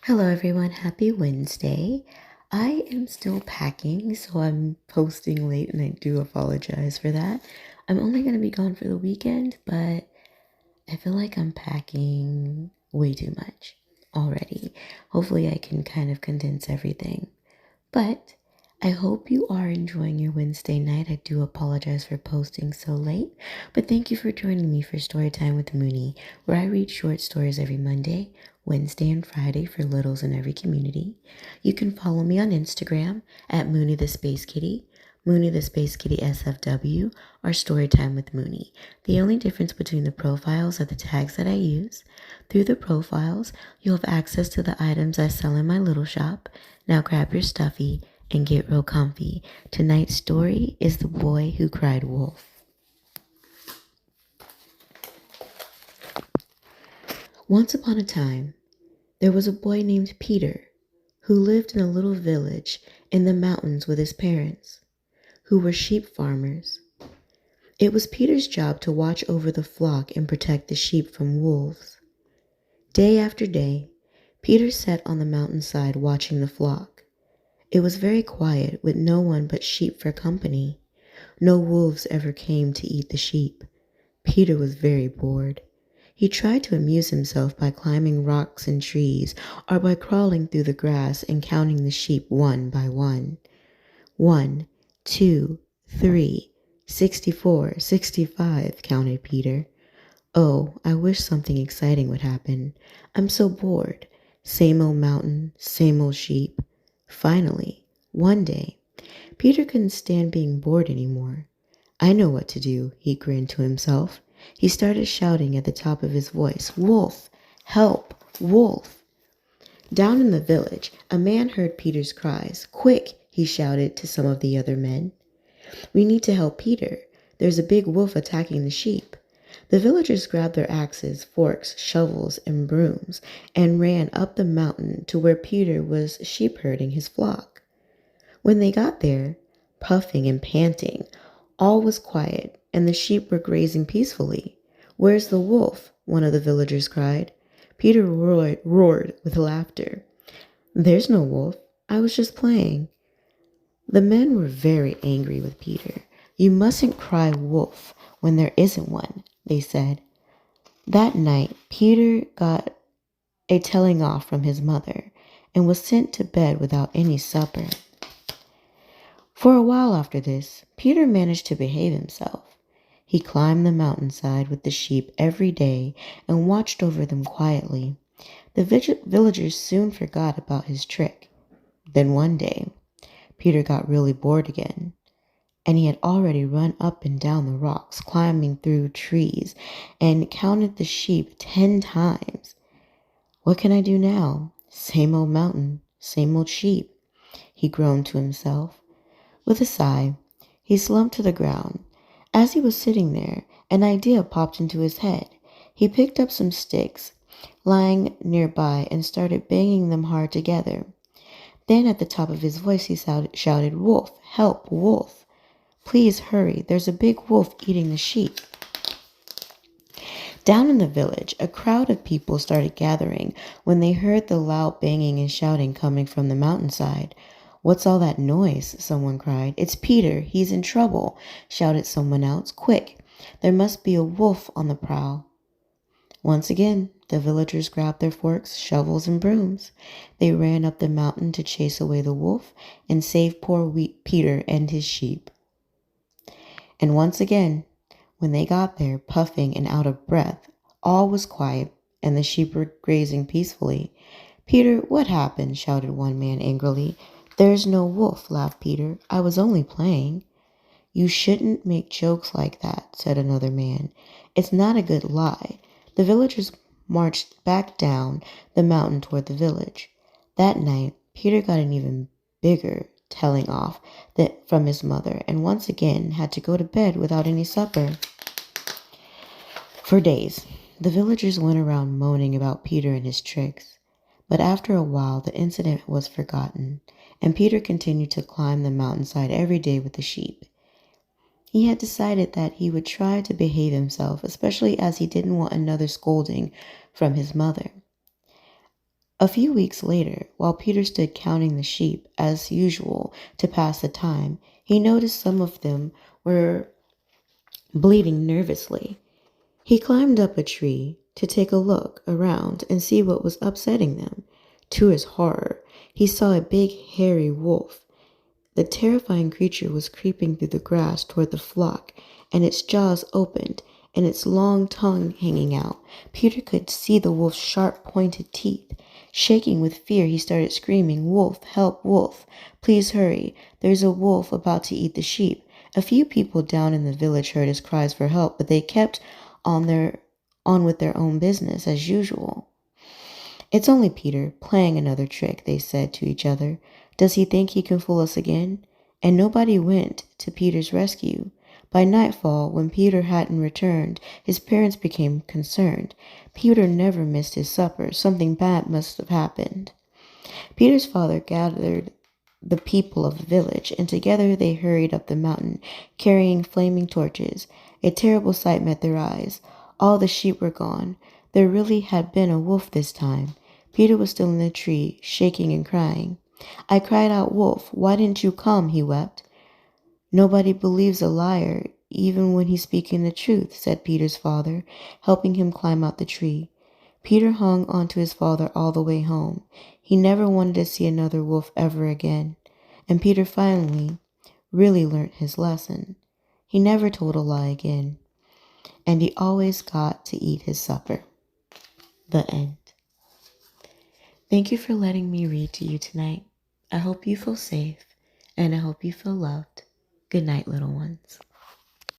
Hello, everyone. Happy Wednesday. I am still packing, so I'm posting late, and I do apologize for that. I'm only going to be gone for the weekend, but I feel like I'm packing way too much already. Hopefully, I can kind of condense everything. But I hope you are enjoying your Wednesday night. I do apologize for posting so late, but thank you for joining me for Storytime with Moonie, where I read short stories every Monday, Wednesday, and Friday for littles in every community. You can follow me on Instagram at Moonie the Space Kitty, Moonie the Space Kitty SFW, or Storytime with Moonie. The only difference between the profiles are the tags that I use. Through the profiles, you'll have access to the items I sell in my little shop. Now grab your stuffy and get real comfy. Tonight's story is The Boy Who Cried Wolf. Once upon a time, there was a boy named Peter who lived in a little village in the mountains with his parents, who were sheep farmers. It was Peter's job to watch over the flock and protect the sheep from wolves. Day after day, Peter sat on the mountainside watching the flock. It was very quiet, with no one but sheep for company. No wolves ever came to eat the sheep. Peter was very bored. He tried to amuse himself by climbing rocks and trees, or by crawling through the grass and counting the sheep one by one. 1, 2, 3, 64, 65, counted Peter. Oh, I wish something exciting would happen. I'm so bored. Same old mountain, same old sheep. Finally, one day, Peter couldn't stand being bored anymore. I know what to do, he grinned to himself. He started shouting at the top of his voice, "Wolf! Help! Wolf!" Down in the village, a man heard Peter's cries. "Quick!" he shouted to some of the other men. "We need to help Peter. There's a big wolf attacking the sheep." The villagers grabbed their axes, forks, shovels, and brooms and ran up the mountain to where Peter was sheep herding his flock. When they got there, puffing and panting, all was quiet and the sheep were grazing peacefully. "Where's the wolf?" one of the villagers cried. Peter roared with laughter. "There's no wolf. I was just playing." The men were very angry with Peter. "You mustn't cry wolf when there isn't one," they said. That night, Peter got a telling off from his mother and was sent to bed without any supper. For a while after this, Peter managed to behave himself. He climbed the mountainside with the sheep every day and watched over them quietly. The villagers soon forgot about his trick. Then one day, Peter got really bored again, and he had already run up and down the rocks, climbing through trees, and counted the sheep 10 times. "What can I do now? Same old mountain, same old sheep," he groaned to himself. With a sigh, he slumped to the ground. As he was sitting there, an idea popped into his head. He picked up some sticks lying nearby and started banging them hard together. Then at the top of his voice he shouted, "Wolf! Help! Wolf! Please hurry, there's a big wolf eating the sheep." Down in the village, a crowd of people started gathering when they heard the loud banging and shouting coming from the mountainside. "What's all that noise?" someone cried. "It's Peter, he's in trouble," shouted someone else. "Quick, there must be a wolf on the prowl." Once again, the villagers grabbed their forks, shovels, and brooms. They ran up the mountain to chase away the wolf and save poor Peter and his sheep. And once again, when they got there, puffing and out of breath, all was quiet and the sheep were grazing peacefully. "Peter, what happened?" shouted one man angrily. "There's no wolf," laughed Peter. "I was only playing." "You shouldn't make jokes like that," said another man. "It's not a good lie." The villagers marched back down the mountain toward the village. That night, Peter got an even bigger telling off from his mother and once again had to go to bed without any supper. For days, the villagers went around moaning about Peter and his tricks. But after a while, the incident was forgotten, and Peter continued to climb the mountainside every day with the sheep. He had decided that he would try to behave himself, especially as he didn't want another scolding from his mother. A few weeks later, while Peter stood counting the sheep as usual to pass the time, he noticed some of them were bleating nervously. He climbed up a tree to take a look around and see what was upsetting them. To his horror, he saw a big hairy wolf. The terrifying creature was creeping through the grass toward the flock, and its jaws opened and its long tongue hanging out. Peter could see the wolf's sharp pointed teeth. Shaking with fear, he started screaming, "Wolf, help, wolf! Please hurry. There's a wolf about to eat the sheep." A few people down in the village heard his cries for help, but they kept on with their own business as usual. "It's only Peter, playing another trick," they said to each other. "Does he think he can fool us again?" And nobody went to Peter's rescue. By nightfall, when Peter hadn't returned, his parents became concerned. Peter never missed his supper. Something bad must have happened. Peter's father gathered the people of the village, and together they hurried up the mountain, carrying flaming torches. A terrible sight met their eyes. All the sheep were gone. There really had been a wolf this time. Peter was still in the tree, shaking and crying. "I cried out, 'Wolf, why didn't you come?' he wept. "Nobody believes a liar, even when he's speaking the truth," said Peter's father, helping him climb out the tree. Peter hung onto his father all the way home. He never wanted to see another wolf ever again. And Peter finally really learnt his lesson. He never told a lie again. And he always got to eat his supper. The end. Thank you for letting me read to you tonight. I hope you feel safe, and I hope you feel loved. Good night, little ones.